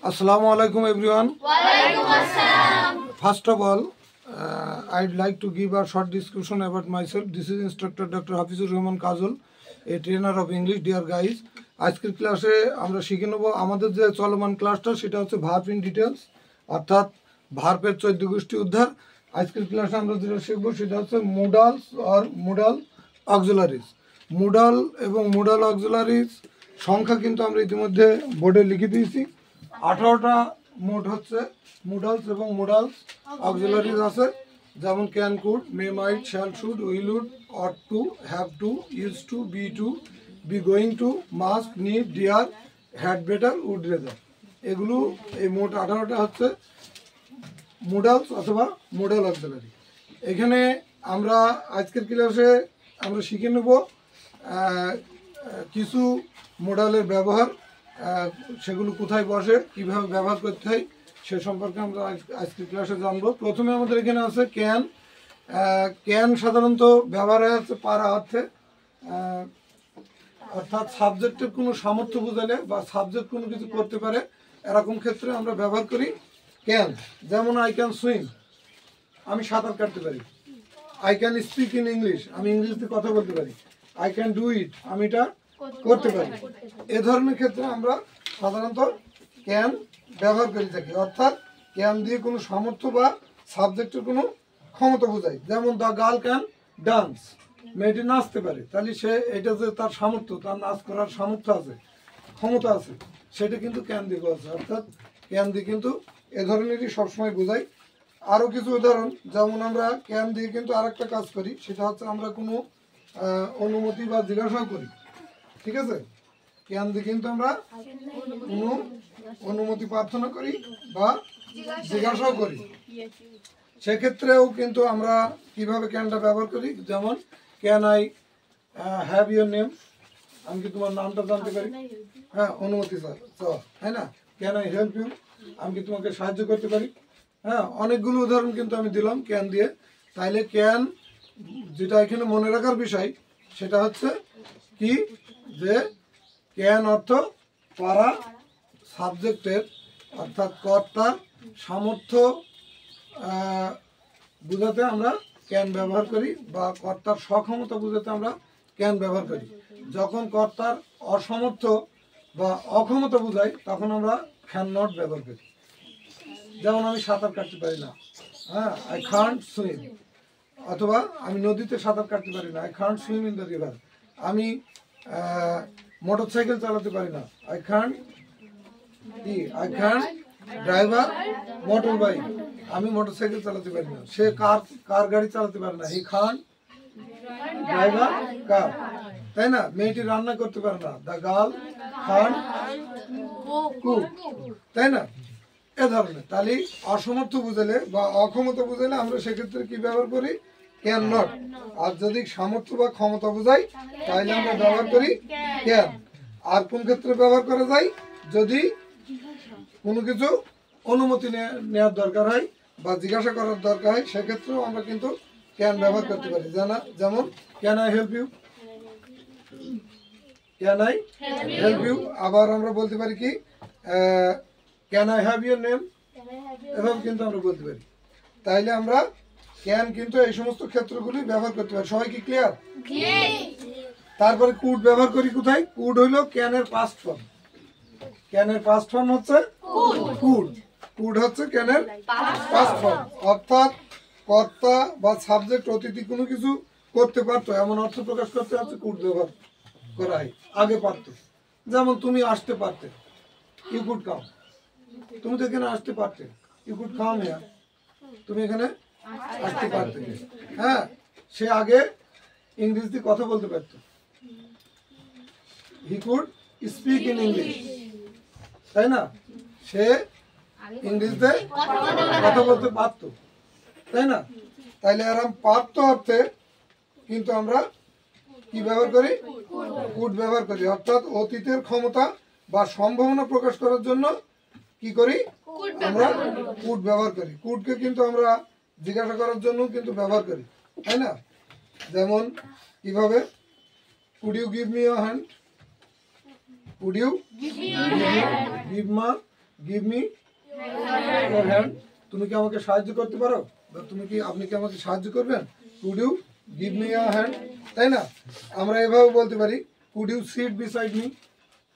Assalamualaikum everyone. First of all, I'd like to give a short description about myself. This is Instructor Dr. Hafizur Rahman Kajol, a trainer of English. Dear guys, আজকের ক্লাসে আমরা শিখে নেব আমাদের যে চলমান ক্লাসটা সেটা হচ্ছে ভার্ব ইন ডিটেলস, অর্থাৎ ভার্বের 14 গোষ্ঠী উদ্ধার। আজকের ক্লাসে আমরা যেটা শিখব সেটা হচ্ছে মুডালস অর মুডাল অক্সিলারিজ। মুডাল এবং মুডাল অক্সিলারিজ সংখ্যা কিন্তু আমরা ইতিমধ্যে বোর্ডে লিখে দিয়েছি। 18টা মোট হচ্ছে মুডালস এবং মুডালস অক্সিলারিজ আছে, যেমন can, could, may, might, shall, should, will, would, ought to, have to, use to, be going to, must, need, dare, had better, would rather. এগুলো এই মোট 18টা হচ্ছে মুডালস অথবা মুডাল অক্সিলারি। এখানে আমরা আজকের ক্লাসে আমরা শিখে নেব কিছু মুডালের ব্যবহার, সেগুলো কোথায় বসে, কিভাবে ব্যবহার করতে হয় সে সম্পর্কে আমরা আজকের ক্লাসে জানবো। প্রথমে আমাদের এখানে আছে ক্যান। ক্যান সাধারণত ব্যবহার হচ্ছে পারা অর্থে, অর্থাৎ সাবজেক্টের কোনো সামর্থ্য বোঝালে বা সাবজেক্ট কোনো কিছু করতে পারে এরকম ক্ষেত্রে আমরা ব্যবহার করি ক্যান। যেমন আই ক্যান সুইম, আমি সাঁতার কাটতে পারি। I can speak in English, আমি ইংলিশে কথা বলতে পারি। আই ক্যান ডু ইট, আমি এটা করতে পারি। এ ধরনের ক্ষেত্রে আমরা সাধারণত ক্যান ব্যবহার করে থাকি, অর্থাৎ ক্যান দিয়ে কোনো সামর্থ্য বা সাবজেক্টের কোনো ক্ষমতা বোঝায়। যেমন দ্য গার্ল ক্যান ডান্স, মেয়েটি নাচতে পারে, তাহলে সে এটা যে তার সামর্থ্য, তার নাচ করার সামর্থ্য আছে, ক্ষমতা আছে, সেটা কিন্তু ক্যান দিয়ে বোঝাচ্ছে। অর্থাৎ ক্যান দিয়ে কিন্তু এ ধরনেরই সবসময় বোঝায়। আরও কিছু উদাহরণ, যেমন আমরা ক্যান দিয়ে কিন্তু আরেকটা কাজ করি, সেটা হচ্ছে আমরা কোনো অনুমতি বা জিজ্ঞাসাও করি। ঠিক আছে, ক্যান দিয়ে কিন্তু আমরা কোনো অনুমতি প্রার্থনা করি বা জিজ্ঞাসাও করি। সেক্ষেত্রেও কিন্তু আমরা কিভাবে ক্যানটা ব্যবহার করি, যেমন can I have your name, আমি কি তোমার নামটা জানতে পারি? হ্যাঁ, অনুমতি চাওয়া, তাই না? ক্যান আই হেল্প ইউ, আমি কি তোমাকে সাহায্য করতে পারি? হ্যাঁ, অনেকগুলো উদাহরণ কিন্তু আমি দিলাম ক্যান দিয়ে। তাইলে ক্যান, যেটা এখানে মনে রাখার বিষয় সেটা হচ্ছে কি, যে ক্যান অর্থ পারা, সাবজেক্টের অর্থাৎ কর্তার সামর্থ্য বোঝাতে আমরা ক্যান ব্যবহার করি, বা কর্তার সক্ষমতা বোঝাতে আমরা ক্যান ব্যবহার করি। যখন কর্তার অসমর্থ বা অক্ষমতা বোঝায় তখন আমরা ক্যান নট ব্যবহার করি। যেমন আমি সাঁতার কাটতে পারি না, হ্যাঁ, আই কান্ট সুইম। অথবা আমি নদীতে সাঁতার কাটতে পারি না, I can't swim in the river. আমি মোটর সাইকেল চালাতে পারি না, I can't drive a motor bike, আমি মোটর সাইকেল চালাতে পারি না। সে কার গাড়ি চালাতে পারে না, হি কান্ট ড্রাইভ আ কার, তাই না? মেয়েটি রান্না করতে পারে না, দ্য গার্ল কান্ট কুক, তাই না? এ ধরনের। তাহলে অসমর্থ বুঝালে বা অক্ষমতা বুঝালে আমরা সেক্ষেত্রে কি ব্যবহার করি? Can not. আর যদি সামর্থ্য বা ক্ষমতা বোঝাই তাহলে আমরা ব্যবহার করি ক্যান। আর কোন ক্ষেত্রে ব্যবহার করা যায়? যদি কোনো কিছু অনুমতি নেওয়ার দরকার হয় বা জিজ্ঞাসা করার দরকার হয়, সেক্ষেত্রেও আমরা কিন্তু ক্যান ব্যবহার করতে পারি। যেমন can I help you, can I help you. আবার আমরা বলতে পারি কি, can I have your name, এভাবে কিন্তু আমরা বলতে পারি। তাইলে আমরা ক্যান কিন্তু এই সমস্ত ক্ষেত্রগুলি ব্যবহার করতে পারি। সবাই কি ক্লিয়ার? তারপরে কুড ব্যবহার করি কোথায়? কুড হইল ক্যানের পাস্ট ফর্ম। ক্যানের পাস্ট ফর্ম হচ্ছে কুড। কুড হচ্ছে ক্যানের পাস্ট ফর্ম, অর্থাৎ কর্তা বা সাবজেক্ট অতিথি কোনো কিছু করতে পারতো এমন অর্থ প্রকাশ করতে হচ্ছে কুড ব্যবহার করা হয়। আগে পারতো, যেমন তুমি আসতে পারতে, ইউ কুড কাম, তুমি তো এখানে আসতে পারতে, ইউ কুড কাম হিয়ার, তুমি এখানে আসতে পারতে। হ্যাঁ, সে আগে ইংরেজিতে কথা বলতে পারত, he could speak in English, তাই না? সে ইংরেজিতে কথা বলতে পারত, তাই না? তাইলে এরকম পারত অর্থে কিন্তু আমরা কি ব্যবহার করি? কুড ব্যবহার করি। অর্থাৎ অতীতের ক্ষমতা বা সম্ভাবনা প্রকাশ করার জন্য কি করি? আমরা কুড ব্যবহার করি। কুডকে কিন্তু আমরা জিজ্ঞাসা করার জন্য কিন্তু ব্যবহার করি, তাই না? যেমন কিভাবে, could you give me your hand, could you give me your hand. তুমি কি আমাকে সাহায্য করতে পারো, বা আপনি কি আমাকে সাহায্য করবেন? Could you give me your hand, তাই না? আমরা এভাবে বলতে পারি could you sit beside me,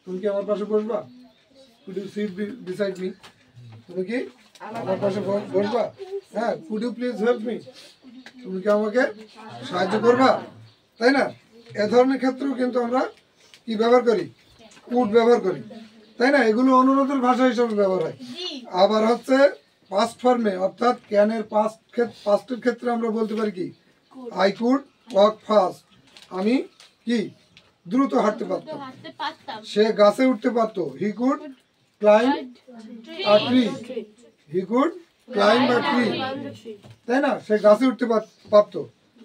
তুমি কি আমার পাশে বসবা? Could you sit beside me, তুমি কি আমার পাশে বসবা? হ্যাঁ, could you please help me, তুমি কি আমাকে সাহায্য করবা, তাই না? এ ধরনের ক্ষেত্রেও কিন্তু আমরা কি ব্যবহার করি? কুড ব্যবহার করি, তাই না? এগুলো অনুরোধের ভাষা হিসেবে ব্যবহার হয়। আবার হচ্ছে পাস্ট ফর্মে, অর্থাৎ ক্যানের পাস্টের ক্ষেত্রে আমরা বলতে পারি কি? আই কুড ওয়াক ফাস্ট, আমি কি দ্রুত হাঁটতে পারতাম। সে গাছে উঠতে পারতো, he could climb a tree, he could climb a tree, তাই না? সে গাছে উঠতে পারতো।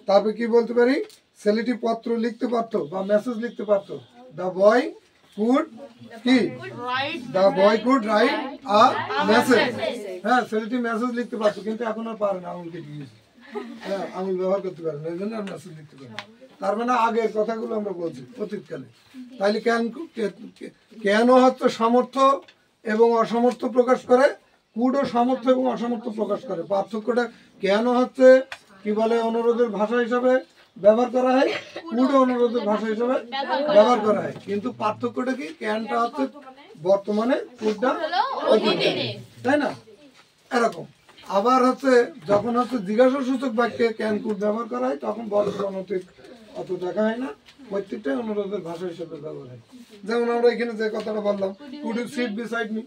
তারপরে কি বলতে পারি? ছেলেটি পত্র লিখতে পারতো বা মেসেজ লিখতে পারতো, দ্য বয় কুড কি? The boy could write a message. হ্যাঁ, ছেলেটি মেসেজ লিখতে পারতো, কিন্তু এখন আর পারে না, আঙুল কেটে গিয়েছে। হ্যাঁ, আঙুল ব্যবহার করতে পারে না, এই জন্য আর মেসেজ লিখতে পারে না। তার মানে আগের কথাগুলো আমরা বলছি অতীতকালে। তাইলে কেন হচ্ছে সামর্থ্য এবং অসামর্থ্য প্রকাশ করে, কুডও সামর্থ্য এবং অসামর্থ্য প্রকাশ করে। পার্থক্যটা কেন হচ্ছে কি বলে অনুরোধের ভাষা হিসাবে ব্যবহার করা হয়, কুডও অনুরোধের ভাষা হিসাবে ব্যবহার করা হয়। কিন্তু পার্থক্যটা কি? ক্যানটা হচ্ছে বর্তমানে, কুডটা অতীতে, তাই না? এরকম। আবার হচ্ছে যখন হচ্ছে জিজ্ঞাসা সূচক বাক্যে ক্যান কুড ব্যবহার করা হয়, তখন বর্তমান অতীত অত দেখা হয় না, প্রত্যেকটাই অনুরোধের ভাষা হিসেবে ব্যবহার হয়। যেমন আমরা এখানে যে কথাটা বললাম, could you sit beside me,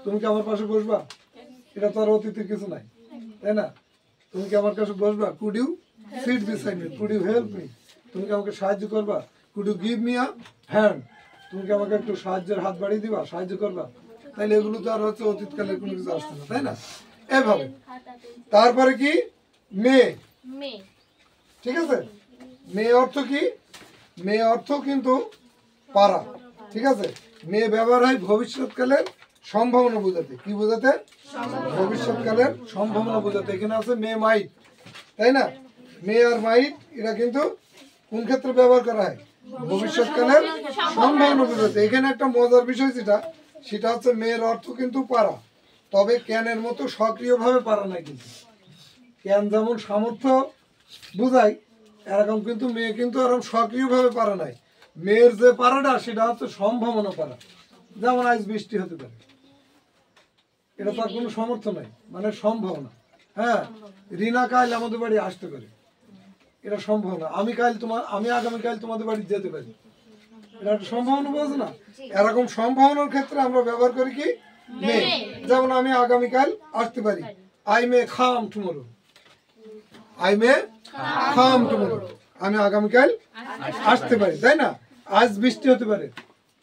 তুমি কি আমার পাশে বসবা? এটা তো আর অতীতের কিছু নাই, তাই না? তুমি কি আমার কাছে বসবা? Could you sit beside me, could you help me, তুমি কি আমাকে সাহায্য করবা? Could you give me a hand, তুমি কি আমাকে একটু সাহায্যের হাত বাড়িয়ে দিবা, সাহায্য করবা? তাইলে এগুলো তো আর হচ্ছে অতীতকালের কোনো কিছু আসছে না, তাই না? এভাবে। তারপরে কি? মেয়ে, ঠিক আছে? মেয়ে অর্থ কি? মেয়ে অর্থ কিন্তু পারা, ঠিক আছে? মেয়ে ব্যবহার হয় ভবিষ্যৎকালের সম্ভাবনা বোঝাতে। কি বোঝাতে? ভবিষ্যৎকালের সম্ভাবনা বোঝাতে। এখানে আছে মে মাইট, তাই না? মে আর মাইট এরা কিন্তু কোন ক্ষেত্রে ব্যবহার করা হয়? ভবিষ্যৎকালের সম্ভাবনা বোঝাতে। এখানে একটা মজার বিষয় সেটা হচ্ছে মেয়ের অর্থ কিন্তু পারা, তবে ক্যানের মতো সক্রিয়ভাবে পারা নাই। কিন্তু ক্যান যেমন সামর্থ্য বোঝায়, এরকম কিন্তু মেয়ে কিন্তু এরকম সক্রিয়ভাবে পারা নাই। মেয়ের যে পারাটা সেটা হচ্ছে সম্ভাবনা পারা। যেমন আজ বৃষ্টি হতে পারে, এটা তার কোনো সামর্থ্য নাই, মানে সম্ভাবনা। হ্যাঁ, রিনা কাল আমাদের বাড়ি আসতে পারে, এটা সম্ভাবনা। আমি আগামীকাল তোমাদের বাড়ি যেতে পারি, এটা একটা সম্ভাবনা, বোঝো না? এরকম সম্ভাবনার ক্ষেত্রে আমরা ব্যবহার করি কি? মে। যেমন আমি আগামীকাল আসতে পারি, I may come tomorrow, I may come tomorrow, আমি আগামীকাল আসতে পারি, তাই না? আজ বৃষ্টি হতে পারে,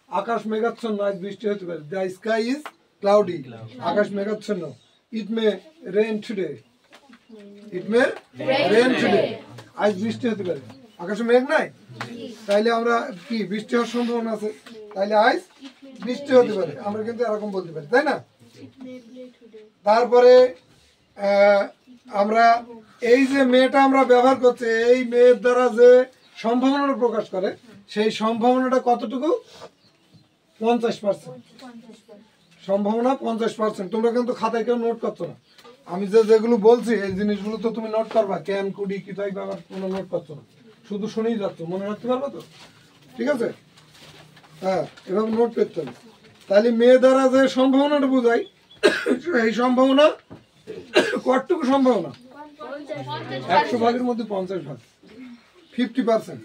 আকাশ মেঘাচ্ছন্ন, আজ বৃষ্টি হতে পারে। দ্য স্কাই ইজ ক্লাউডি, আকাশ মেঘাচ্ছন্ন। ইট মে রেইন টুডে, ইট মে রেইন টুডে, আজ বৃষ্টি হতে পারে, আকাশে মেঘ নাই, তাইলে আমরা কি বৃষ্টি হওয়ার সম্ভাবনা আছে, তাইলে আজ বৃষ্টি হতে পারে, আমরা কিন্তু এরকম বলতে পারি, তাই না? তারপরে আমরা এই যে মেয়েটা আমরা ব্যবহার করছি, এই মেয়ের দ্বারা যে সম্ভাবনা প্রকাশ করে, সেই সম্ভাবনাটা কতটুকু? 50%। সম্ভাবনা 50%। তোমরা কিন্তু খাতায় কেউ নোট করছো না, আমি যেগুলো বলছি এই জিনিসগুলো তো তুমি নোট করবা। ক্যান, কুডি, কি তাই ব্যাপার কোনো নোট করছো না, শুধু শুনেই যাচ্ছ, মনে রাখতে পারবো তো? ঠিক আছে, হ্যাঁ, এভাবে নোট করতে হবে। তাহলে মেয়ে দ্বারা যে সম্ভাবনাটা বোঝায়, এই সম্ভাবনা কতটুকু সম্ভাবনা? 100 ভাগের মধ্যে 50 ভাগ, 50%।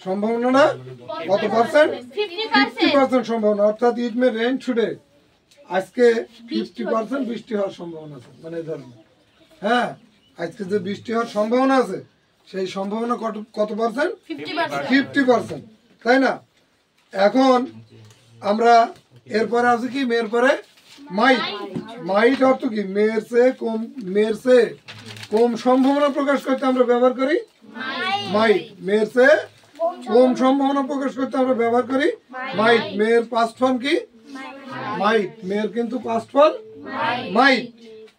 সম্ভাবনাটা কত পার্সেন্ট? 50% সম্ভাবনা। অর্থাৎ ইট মে রেইন টুডে, আজকে 50% বৃষ্টি হওয়ার সম্ভাবনা আছে, মানে এই ধরনের। হ্যাঁ, আজকে যে বৃষ্টি হওয়ার সম্ভাবনা আছে, সেই সম্ভাবনা কত পার্সেন্ট? 50%, তাই না? এখন আমরা এরপরে আছে কি? মেয়ের পরে মাইট। মাইট অর্থ কি? মেয়ের চেয়ে কম সম্ভাবনা প্রকাশ করতে আমরা ব্যবহার করি মাইট। মেয়ের চেয়ে কম সম্ভাবনা প্রকাশ করতে আমরা ব্যবহার করি মাইট। মেয়ের পাস্ট ফর্ম কি? মাইট। মেয়ের কিন্তু পাস্ট ফর্ম মাইট।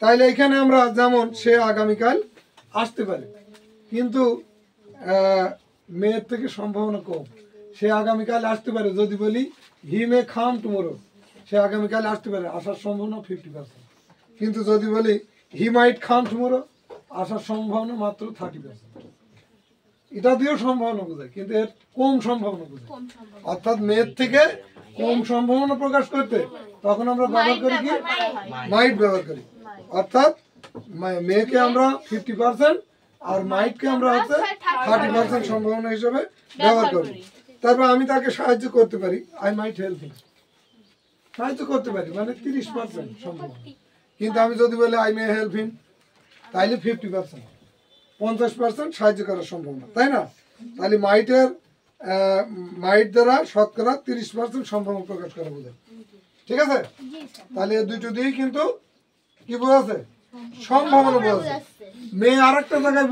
তাইলে এখানে আমরা যেমন সে আগামীকাল আসতে পারে, কিন্তু মেয়ের থেকে সম্ভাবনা কম, সে আগামীকাল আসতে পারে। যদি বলি হি মে কাম টুমরো, সে আগামীকাল আসতে পারে, আসার সম্ভাবনা 50%। কিন্তু যদি বলি হি মাইট কাম টুমরো, আসার সম্ভাবনা মাত্র 30%। এটা দিয়েও সম্ভাবনা বোঝায়, কিন্তু এর কম সম্ভাবনা বোঝায়। অর্থাৎ মেয়ের থেকে কম সম্ভাবনা প্রকাশ করতে তখন আমরা ব্যবহার করি কি, মাইট ব্যবহার করি। অর্থাৎ মেয়েকে আমরা 50% আর মাইটকে আমরা হচ্ছে 30% সম্ভাবনা হিসেবে ব্যবহার করি। তারপর আমি তাকে সাহায্য করতে পারি, আই মাইট হেল্প হিম, সাহায্য করতে পারি মানে 30% সম্ভাবনা। কিন্তু আমি যদি বলি আই মে হেল্প হিম, তাইলে 50%, 50% সাহায্য করার সম্ভাবনা, তাই না? তাহলে মাইট দ্বারা শতকরা 30% সম্ভাবনা প্রকাশ করা বোঝায়। ঠিক আছে? তাহলে এই দুটো দিয়েই কিন্তু কি বোঝাচ্ছে, সম্ভাবনা বোঝাচ্ছে। মেয়ে আরেকটা জায়গায়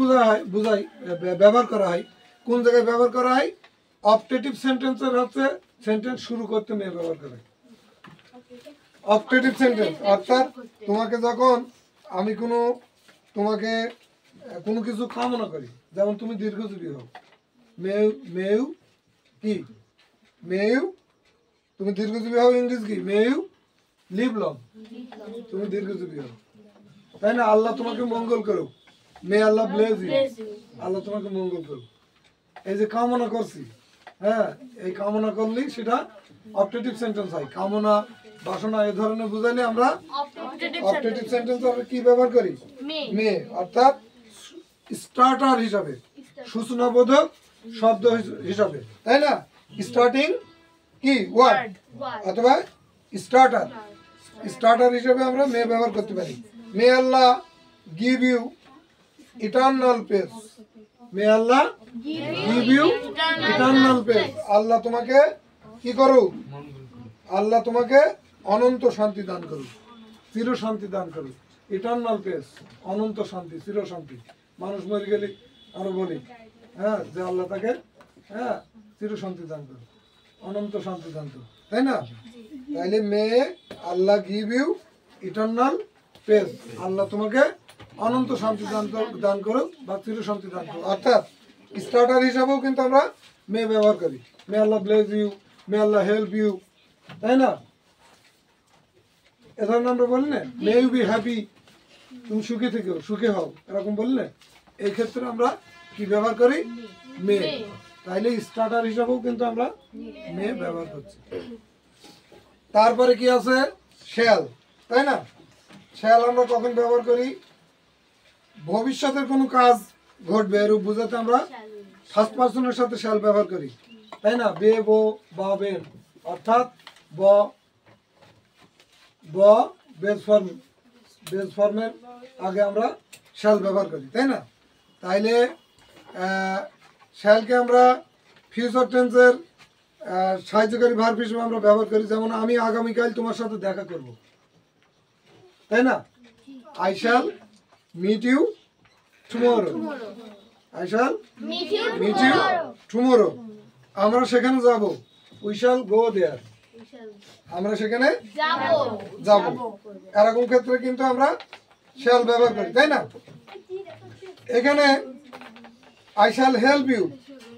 ব্যবহার করা হয়। কোন জায়গায় ব্যবহার করা হয়? অপটেটিভ সেন্টেন্সের হচ্ছে সেন্টেন্স শুরু করতে মেয়ে ব্যবহার করে। অপটেটিভ সেন্টেন্স অর্থাৎ তোমাকে যখন আমি তোমাকে কোনো কিছু কামনা করি, যেমন তুমি দীর্ঘজীবী হও, মেউ কি, মেউ তুমি দীর্ঘজীবী হও, ইংরেজি কি, মেউ লিভ লং, তুমি দীর্ঘজীবী হও, তাই না? আল্লাহ তোমাকে মঙ্গল করুক, মে আল্লাহ ব্লেস ইউ, আল্লাহ তোমাকে মঙ্গল করুক। এই যে কামনা করছি, হ্যাঁ, এই কামনা করলেই সেটা অপটেটিভ সেন্টেন্স হয়। কামনা, বাসনা এই ধরনের বুঝাইলে আমরা অপটেটিভ সেন্টেন্স কি ব্যবহার করি, মে, অর্থাৎ স্টার্টার হিসাবে, সূচনাবোধক শব্দ হিসাবে, তাই না? স্টার্টিং কি ওয়ার্ড অথবা স্টার্টার হিসাবে আমরা মে ব্যবহার করতে পারি। May Allah give you eternal peace, may Allah give you eternal peace, Allah তোমাকে কি করুক, আল্লাহ তোমাকে অনন্ত শান্তি দান করুক, চির শান্তি দান করুক। ইটারনাল পেস, অনন্ত শান্তি, চির শান্তি। মানুষ মরে গেলে আরো বলি, হ্যাঁ, যে আল্লাহ তাকে, হ্যাঁ, চির শান্তি দান করুক, অনন্ত শান্তি দান করুক, তাই না? তাইলে মে Allah give you eternal peace, Allah তোমাকে অনন্ত শান্তি দান করুক বা চির শান্তি দান করুক। অর্থাৎ স্টার্টার হিসাবেও কিন্তু আমরা মে ব্যবহার করি। May Allah bless you, may Allah help you, তাই না? এ ধরনের আমরা বলি না, মে ইউ বি হ্যাপি, তুমি সুখে থেকো, সুখে হও, এরকম বলি না। এই ক্ষেত্রে আমরা কি ব্যবহার করি, মে। তাইলে স্টার্টার হিসাবেও কিন্তু আমরা মে ব্যবহার করছি। তারপরে কি আছে, শ্যাল, তাই না? শ্যাল আমরা কখন ব্যবহার করি? ভবিষ্যতের কোনো কাজ ঘটবে এরূপ বোঝাতে আমরা ফার্স্ট পার্সনের সাথে শ্যাল ব্যবহার করি, তাই না? বে, বো, বা, বেন, অর্থাৎ বেস ফর্মের আগে আমরা শ্যাল ব্যবহার করি, তাই না? তাইলে শ্যালকে আমরা ফিউচার টেন্সের সাহায্যকারী ভার্ব হিসেবে আমরা ব্যবহার করি। যেমন আমি আগামীকাল তোমার সাথে দেখা করব, তাই না? I shall meet you tomorrow, I shall meet you tomorrow, আমরা সেখানে যাব, উই শ্যাল গো দেয়ার, আমরা সেখানে যাব। এরকম ক্ষেত্রে কিন্তু আমরা শ্যাল ব্যবহার করি, তাই না? এখানে আই শ্যাল হেল্প ইউ,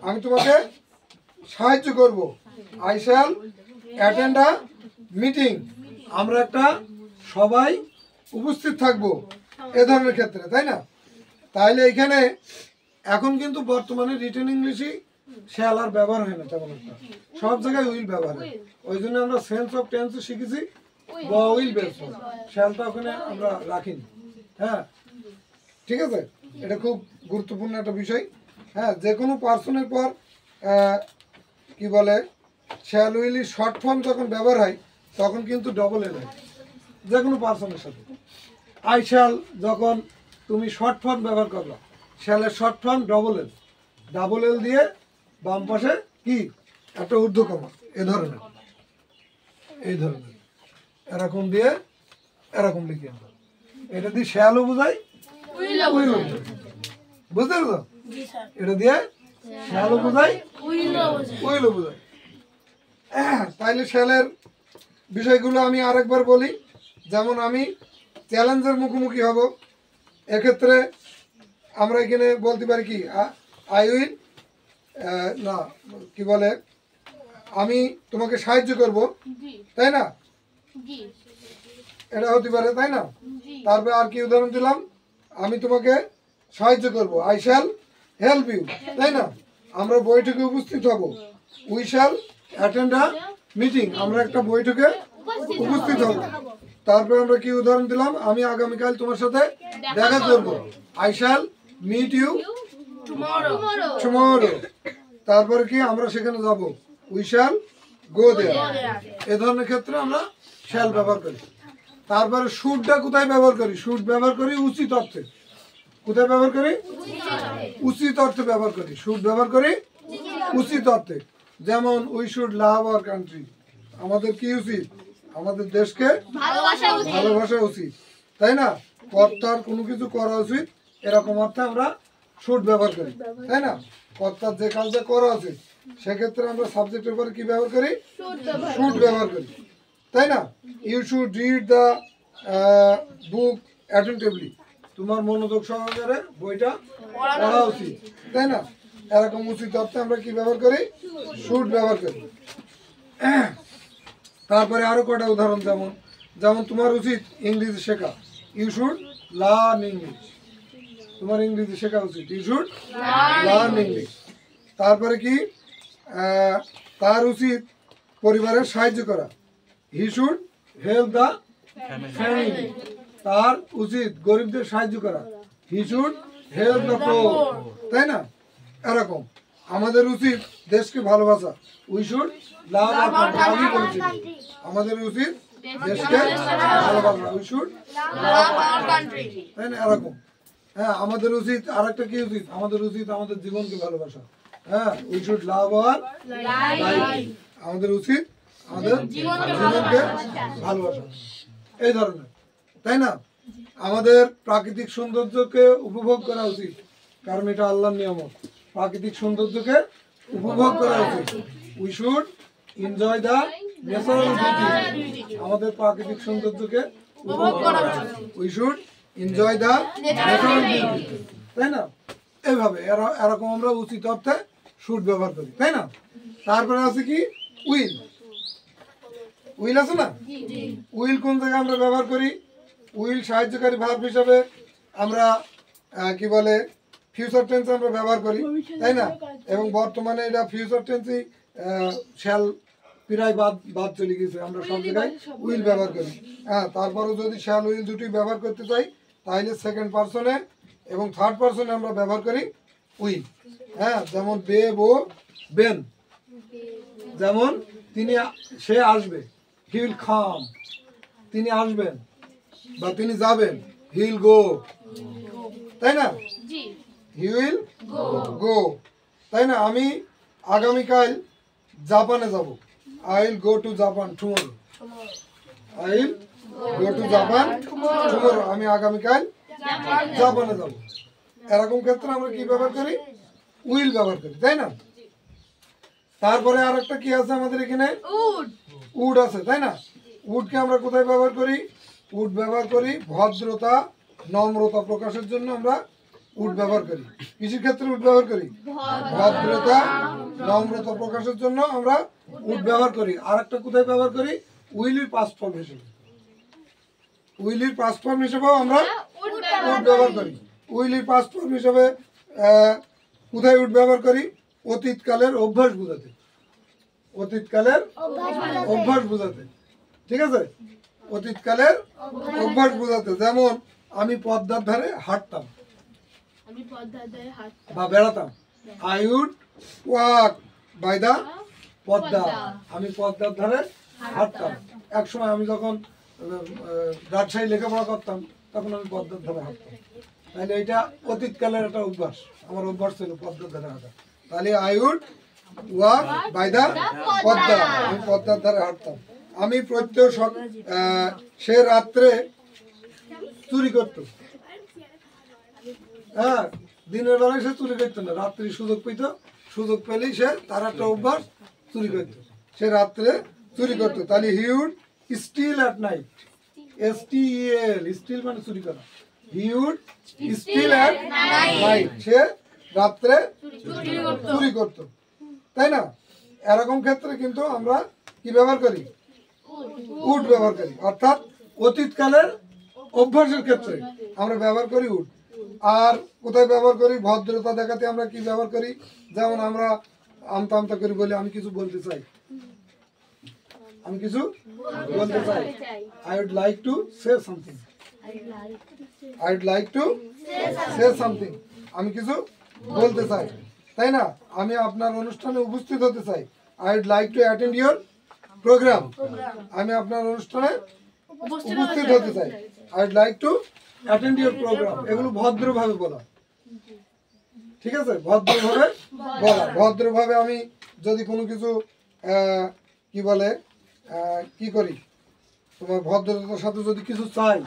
আমি তোমাকে সাহায্য করব, I shall attend a meeting, আমরা একটা সবাই উপস্থিত থাকব, এ ধরনের ক্ষেত্রে, তাই না? তাহলে এখানে এখন কিন্তু বর্তমানে রিটেন ইংলিশই শ্যাল আর ব্যবহার হয় না তেমন একটা, সব জায়গায় উইল ব্যবহার হয়। ওই জন্য আমরা সেন্স অফ টেন্স শিখেছি বা উইল বেস, শ্যালটা ওখানে আমরা রাখিনি। হ্যাঁ, ঠিক আছে, এটা খুব গুরুত্বপূর্ণ একটা বিষয়। হ্যাঁ, যে কোনো পার্সনের পর কি বলে, শ্যাল উইলি শর্ট ফর্ম যখন ব্যবহার হয় তখন কিন্তু ডবল এল হয় যে কোনো পার্সনের সাথে। আই শ্যাল যখন তুমি শর্ট ফর্ম ব্যবহার করলো, শ্যালের short form double L, double L দিয়ে বাম পাশে কি একটা ঊর্ধ্বকমা, এই ধরনের এরকম দিয়ে এরকম লিখি আমরা, এটা দিয়ে শ্যালও বোঝাই, বুঝতে পারছো? এটা দিয়ে শ্যালও বোঝাই, উইলও বোঝাই। তাইলে শ্যালের বিষয়গুলো আমি আরেকবার বলি। যেমন আমি চ্যালেঞ্জের মুখোমুখি হব, এক্ষেত্রে আমরা এখানে বলতে পারি কি, আই উইল, না কি বলে, আমি তোমাকে সাহায্য করব, তাই না? এটা হতে পারে, তাই না? তারপরে আর কি উদাহরণ দিলাম, আমি তোমাকে সাহায্য করব, আই শ্যাল হেল্প ইউ, তাই না? আমরা বৈঠকে উপস্থিত হব, we shall attend a meeting, আমরা একটা বৈঠকে উপস্থিত হব। তারপরে আমরা কি উদাহরণ দিলাম, আমি আগামীকাল তোমার সাথে দেখা করব, I shall meet you tomorrow. তারপরে কি আমরা সেখানে যাব, উই শ্যাল গো দেয়ার। এ ধরনের ক্ষেত্রে আমরা শ্যাল ব্যবহার করি। তারপরে শুডটা কোথায় ব্যবহার করি? শুড ব্যবহার করি উচিত অর্থে। কোথায় ব্যবহার করি? উচিত অর্থে ব্যবহার করি। শুড ব্যবহার করি উচিত অর্থে। যেমন we should love our country, আমাদের কি উচিত? আমাদের দেশকে ভালোবাসা উচিত, তাই না? কর্তার কোনো কিছু করা উচিত, এরকম অর্থে আমরা শুড ব্যবহার করি, তাই না? কর্তার যে কাজটা করা উচিত সেক্ষেত্রে আমরা সাবজেক্টের পরে কি ব্যবহার করি? শুড ব্যবহার করি, তাই না? You should read the book attentively, তোমার মনোযোগ সহকারে বইটা পড়া উচিত, তাই না? এরকম উচিত অর্থে আমরা কি ব্যবহার করি? শুড ব্যবহার করি। তারপরে আরো কটা উদাহরণ, যেমন তোমার উচিত ইংরেজি শেখা, ইউ শুড লার্ন ইংলিশ, তোমার ইংরেজি শেখা উচিত, ইউ শুড লার্ন ইংলিশ। তারপরে কি, তার উচিত পরিবারের সাহায্য করা, he should help the family, তার উচিত গরিবদের সাহায্য করা, he should help the poor, তাই না? এরকম আমাদের উচিত দেশকে ভালোবাসা, we should love our country, আমাদের উচিত দেশকে ভালোবাসা, we should love our country, তাই না? এরকম। হ্যাঁ, আমাদের উচিত আরেকটা কি উচিত? আমাদের উচিত আমাদের জীবনকে ভালোবাসা, হ্যাঁ, we should love our life, আমাদের উচিত আমাদের জীবনকে ভালোবাসা, এই ধরনের, তাই না? আমাদের প্রাকৃতিক সৌন্দর্যকে উপভোগ করা উচিত, কারণ এটা আল্লাহর নিয়ামত। প্রাকৃতিক সৌন্দর্যকে উপভোগ করা উচিত, we should enjoy the natural beauty, আমাদের প্রাকৃতিক সৌন্দর্যকে উপভোগ করা উচিত, we should enjoy the natural beauty, তাই না? এইভাবে এরকম আমরা উচিত অর্থে শুড ব্যবহার করি, তাই না? তারপরে আছে কি, উইল। উইল আছে না? উইল কোন জায়গায় আমরা ব্যবহার করি? উইল সাহায্যকারী ভার্ব হিসাবে আমরা কি বলে ফিউচার টেন্স আমরা ব্যবহার করি, তাই না? এবং বর্তমানে এটা ফিউচার টেন্সই শ্যাল প্রায় বাদ চলে গেছে, আমরা সব জায়গায় উইল ব্যবহার করি। হ্যাঁ, তারপরেও যদি শ্যাল উইল দুটি ব্যবহার করতে চাই তাহলে সেকেন্ড পার্সনে এবং থার্ড পার্সনে আমরা ব্যবহার করি উইল। হ্যাঁ, যেমন বে, বো, বেন, যেমন সে আসবে, হি উইল কাম, তিনি আসবেন বা তিনি যাবেন, হি উইল গো, তাই না? হি উইল গো, তাই না? আমি আগামীকাল জাপানে যাব, I will go to Japan tomorrow, I will go to Japan tomorrow, আমি আগামীকাল জাপানে যাব। এরকম ক্ষেত্রে আমরা কি ব্যবহার করি? উইল ব্যবহার করি, তাই না? তারপরে আর একটা কি আছে আমাদের এখানে? উড আছে, তাই না? উডকে আমরা কোথায় ব্যবহার করি? উড ব্যবহার করি ভদ্রতা, নম্রতা প্রকাশের জন্য আমরা উড ব্যবহার করি। কৃষির ক্ষেত্রে উড ব্যবহার করি ভদ্রতা, নম্রতা প্রকাশের জন্য আমরা উড ব্যবহার করি। আর একটা কোথায় ব্যবহার করি? উইলির পাস্ট ফর্ম হিসেবে, উইলির পাস্ট ফর্ম হিসেবেও আমরা উড ব্যবহার করি। উইলির পাস্ট ফর্ম হিসেবে কোথায় উড ব্যবহার করি? অতীতকালের অভ্যাস বোঝাতে, অতীতকালের অভ্যাস বোঝাতে, ঠিক আছে? অতীতকালের অভ্যাস বোঝাতে, যেমন আমি পদ্মার ধারে হাঁটতাম বা বেড়াতাম, I would walk by the Padma, আমি পদ্মার ধারে হাঁটতাম। এক সময় আমি যখন রাজশাহী লেখাপড়া করতাম তখন আমি পদ্মার ধারে হাঁটতাম, তাহলে এটা অতীতকালের একটা অভ্যাস, আমার অভ্যাস ছিল পদ্মার ধারে হাঁটা, তাহলে I would walk by the Padma, আমি পদ্মার ধারে হাঁটতাম। আমি প্রত্যেক সে রাত্রে চুরি করত, হ্যাঁ, দিনের বেলায় সে চুরি করতো না, রাত্রি সুযোগ পেলেই সে, তার একটা অভ্যাস চুরি করতো, সে রাত্রে চুরি করতো। তাহলে he would steal at night, STEL, steal মানে চুরি করা, he would steal at night, সে রাত্রে চুরি করতো, তাই না? এরকম ক্ষেত্রে কিন্তু আমরা কি ব্যবহার করি, উড ব্যবহার করি। অর্থাৎ অতীতকালের অভ্যাসের ক্ষেত্রে আমরা ব্যবহার করি উড। আর কোথায় ব্যবহার করি, ভদ্রতা দেখাতে আমরা কি ব্যবহার করি, যেমন আমরা আমতা আমতা করি বলি আমি কিছু বলতে চাই, আমি কিছু বলতে চাই, I would like to say something, I would like to say something, আমি কিছু বলতে চাই, তাই না? আমি আপনার অনুষ্ঠানে উপস্থিত হতে চাই, I would like to attend your programme, আমি আপনার অনুষ্ঠানে উপস্থিত হতে চাই, I would like to attend your programme. এগুলো ভদ্রভাবে বলা, ঠিক আছে? ভদ্রভাবে বলা। ভদ্রভাবে আমি যদি কোনো কিছু কি বলে কি করি, তোমার ভদ্রতার সাথে যদি কিছু চাই,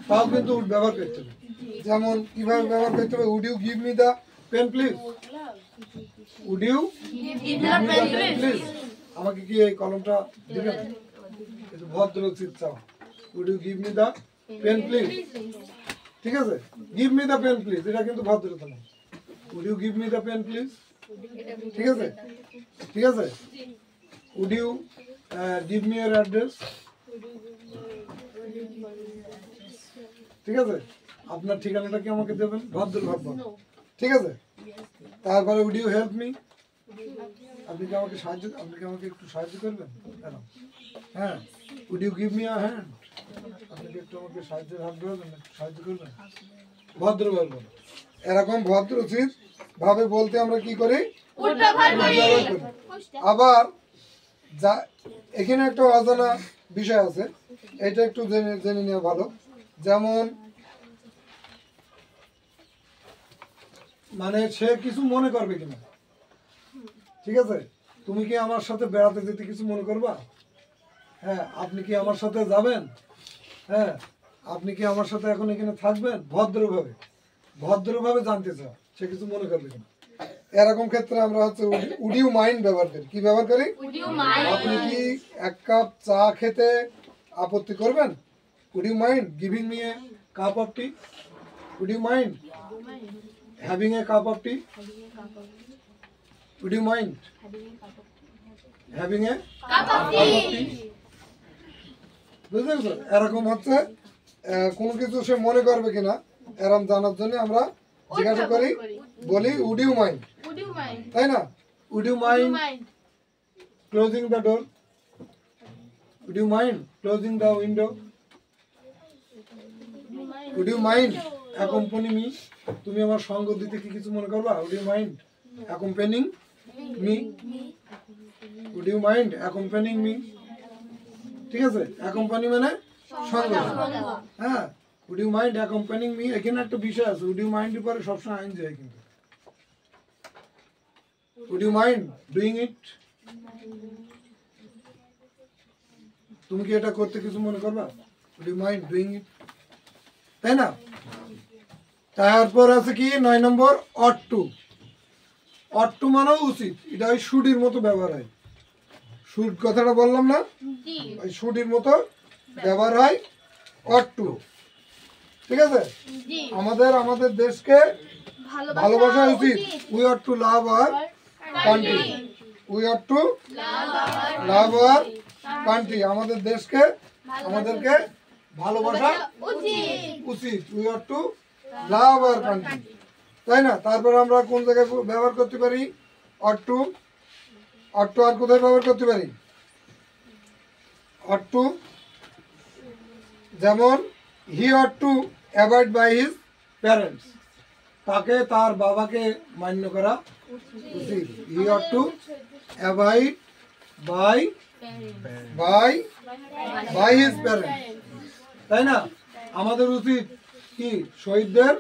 তাও কিন্তু ব্যবহার করতে হবে। যেমন কিভাবে ব্যবহার করতে হবে, would you give me the pen please, would you give me the pen please, আমাকে কি এই কলমটা দিবেন, একটু ভদ্র উচিত চাও, would you give me the pen please, ঠিক আছে? Give me the pen please, এটা কিন্তু ভদ্রতা না, would you give me the pen please, ঠিক আছে? ঠিক আছে, would you give me your address, ঠিক আছে? আপনার ঠিকানাটা কি আমাকে দেবেন, ভদ্রভাবে, ঠিক আছে? তারপরে উড ইউ হেল্প মি, আপনি কি আমাকে একটু সাহায্য করবেন, হ্যাঁ, would you give me a hand, আপনি কি একটু আমাকে সাহায্যের হাত ধরবেন, একটু সাহায্য করবেন, ভদ্রভাবে বলো। এরকম ভদ্র উচিত ভাবে বলতে আমরা কি করি, আবার যা এখানে একটা অজানা বিষয় আছে, এটা একটু জেনে নেওয়া ভালো। যেমন মানে সে কিছু মনে করবে কিনা, ঠিক আছে? তুমি কি আমার সাথে বেড়াতে যেতে কিছু মনে করবা, হ্যাঁ, আপনি কি আমার সাথে যাবেন, হ্যাঁ, আপনি কি আমার সাথে এখন এখানে থাকবেন, ভদ্রভাবে, ভদ্রভাবে জানতে চাও সে কিছু মনে করবে কিনা। এরকম ক্ষেত্রে আমরা হচ্ছে উড ইউ মাইন্ড ব্যবহার করি। কি ব্যবহার করি, আপনি কি এক কাপ চা খেতে আপত্তি করবেন, would you mind giving me a cup of tea, would you mind having a cup of tea, would you mind having a cup of tea, বুঝতে পেরেছো? এরকম হচ্ছে কোনো কিছু সে মনে করবে কিনা এরকম জানার জন্য আমরা জিজ্ঞাসা করি, বলি উড ইউ মাইন্ড, তাই না? Would you mind closing the door, would you mind closing the window, would you mind accompany me, তুমি আমার সঙ্গ দিতে কি কিছু মনে করবা, would you mind accompanying me, would you mind accompanying me, ঠিক আছে? অ্যাকম্পানি মানে সঙ্গ, হ্যাঁ, would you mind accompanying me. এখানে একটা বিষয় আছে, উড ইউ মাইন্ড পরে সবসময় আইন যায়, কিন্তু would you mind doing it, তুমি কি এটা করতে কিছু মনে করবা, would you mind doing it, তাই না? তারপর আছে কি 9 নম্বর, অট টু। অট টু মানেও উচিত, এটা ওই শুডির মতো ব্যবহার হয়, শুড কথাটা বললাম না, ওই শুডির মতো ব্যবহার হয় অট টু, ঠিক আছে? আমাদের দেশকে ভালোবাসা উচিত, we ought to love our country, we ought to love our country, আমাদের দেশকে আমাদেরকে ভালোবাসা উচিত, we ought to love our country, তাই না? তারপর আমরা কোন জায়গায় ব্যবহার করতে পারি অট টু, অট টু আর কোথায় ব্যবহার করতে পারি অট টু, যেমন he ought to avoid by his parents, তাকে তার বাবাকে মান্য করা উচিত, he ought to avoid by his parents, তাই না? আমাদের উচিত কি শহীদদের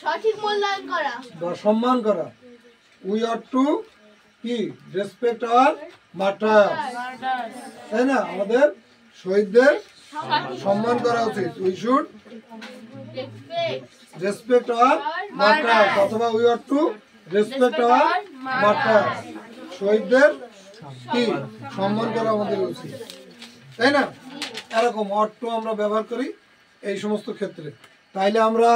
সঠিক মূল্যায়ন করা বা সম্মান করা, উই অট টু কি রেসপেক্ট আওয়ার মার্টার্স, তাই না? আমাদের শহীদদের সম্মান করা উচিত, we should respect our martyrs, অথবা we ought to respect our martyrs, শহীদদের কি সম্মান করা আমাদের উচিত, তাই না? এরকম অট টু আমরা ব্যবহার করি এই সমস্ত ক্ষেত্রে। তাইলে আমরা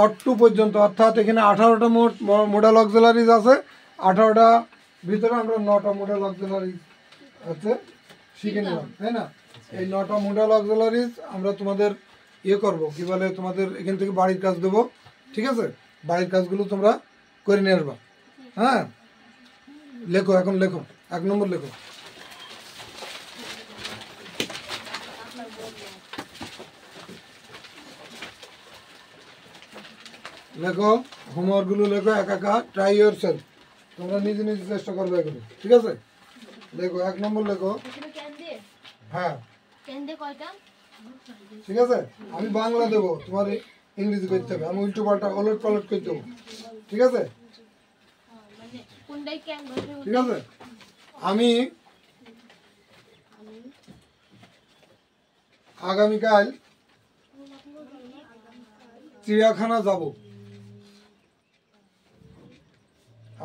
অট টু পর্যন্ত, অর্থাৎ এখানে 18টা মোডাল অক্সিলারিজ আছে, 18টা ভিতরে আমরা 9টা মডেল অক্সিলারিজ হচ্ছে শিখে নিলাম, তাই না? এই 9টা মডেল অক্সিলারিজ আমরা তোমাদের ইয়ে করবো, কি বলে, তোমাদের এখান থেকে বাড়ির কাজ দেবো, ঠিক আছে? বাড়ির কাজগুলো তোমরা করে নিয়ে আসবা। হ্যাঁ, লেখো, এখন লেখো, 1 নম্বর লেখো। লেখো, হোমওয়ার্কগুলো লেখো একা, ট্রাই ইউর সেলফ, তোমরা নিজে নিজে চেষ্টা করবে এগুলো, ঠিক আছে? লেখো, 1 নম্বর লেখো। হ্যাঁ, ঠিক আছে, আমি বাংলা দেবো, তোমার ইংরেজি করতে হবে, আমি উল্টো পাল্টা ওলট পালট করে দেবো, ঠিক আছে? ঠিক আছে, আমি আগামীকাল চিড়িয়াখানা যাব।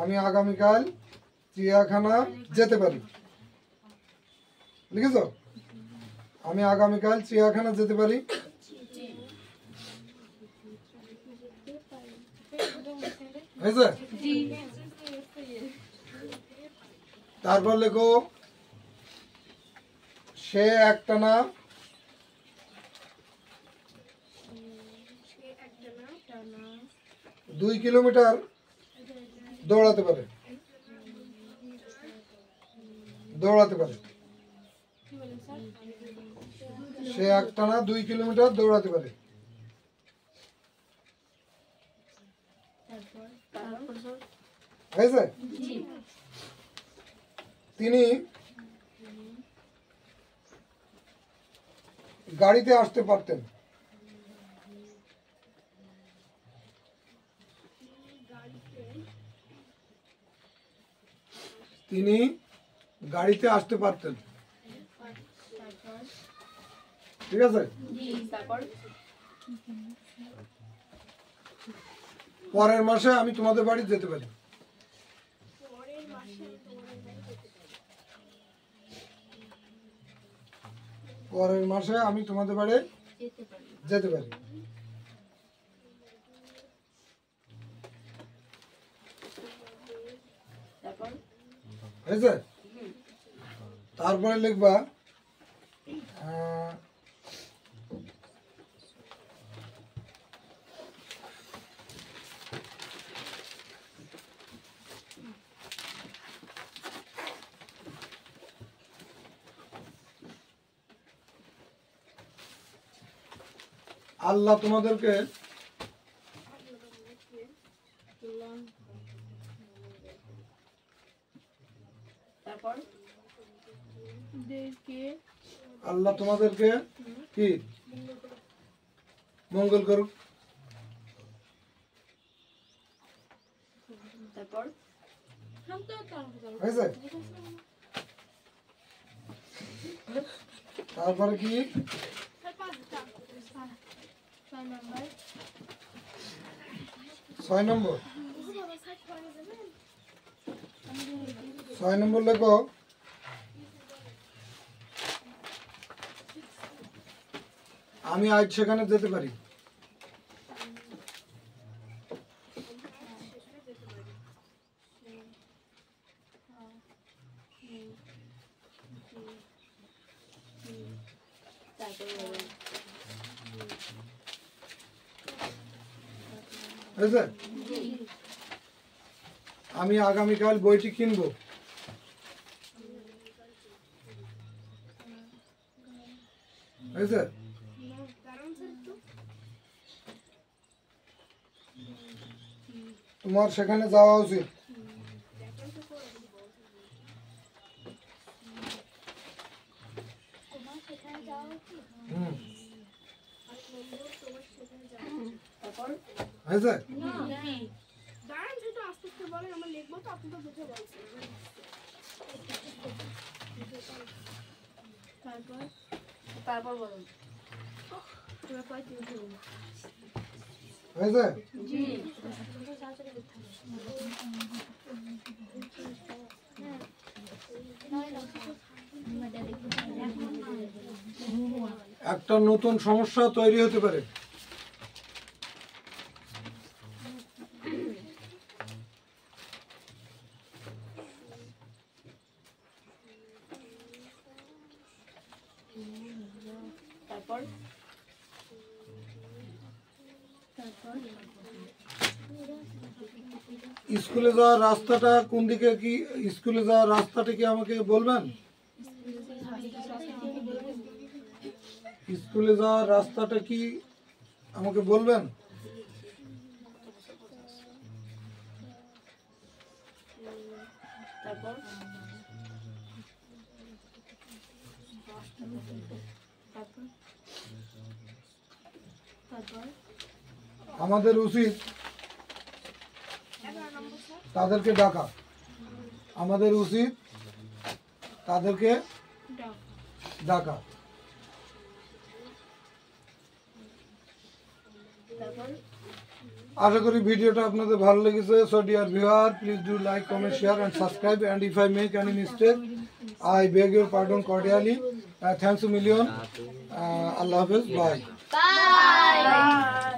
আমি আগামীকাল চিড়িয়াখানা যেতে পারি, লিখেছ? আমি আগামীকাল চিড়িয়াখানা যেতে পারি। হয়েছে? তারপর লেখো, সে একটানা 2 কিলোমিটার দৌড়াতে পারে। সে একটানা 2 কিলোমিটার দৌড়াতে পারে। হয়েছে? তিনি গাড়িতে আসতে পারতেন। তিনি গাড়িতে আসতে পারতেন, ঠিক আছে? পরের মাসে আমি তোমাদের বাড়ি যেতে পারি। পরের মাসে আমি তোমাদের বাড়ি যেতে পারি। হয়েছে? তারপরে লিখবা আল্লাহ তোমাদেরকে আল্লাহ তোমাদেরকে কি মঙ্গল করুক। হয়েছে? তারপরে কি 6 নম্বর 6 নম্বর লেখো, আমি আজ সেখানে যেতে পারি। হয়েছে? আমি আগামীকাল বইটি কিনবো। হয়েছে? তোমার সেখানে যাওয়া উচিত। হয়েছে? হয়েছে? একটা নতুন সমস্যা তৈরি হতে পারে। তারপর স্কুলে যাওয়ার রাস্তাটা কোন দিকে, কি স্কুলে যাওয়ার রাস্তাটা কি আমাকে বলবেন? স্কুলে যাওয়ার রাস্তাটা কি আমাকে বলবেন? তারপর আমাদের উচিত তাদেরকে ডাকা, আমাদের উচিত তাদেরকে ডাকা। আশা করি ভিডিওটা আপনাদের ভালো লেগেছে। So dear viewer, please do like, comment, share and subscribe, and if I make any mistake I beg your pardon cordially. Thanks a million. Allah Hafiz. Bye. By.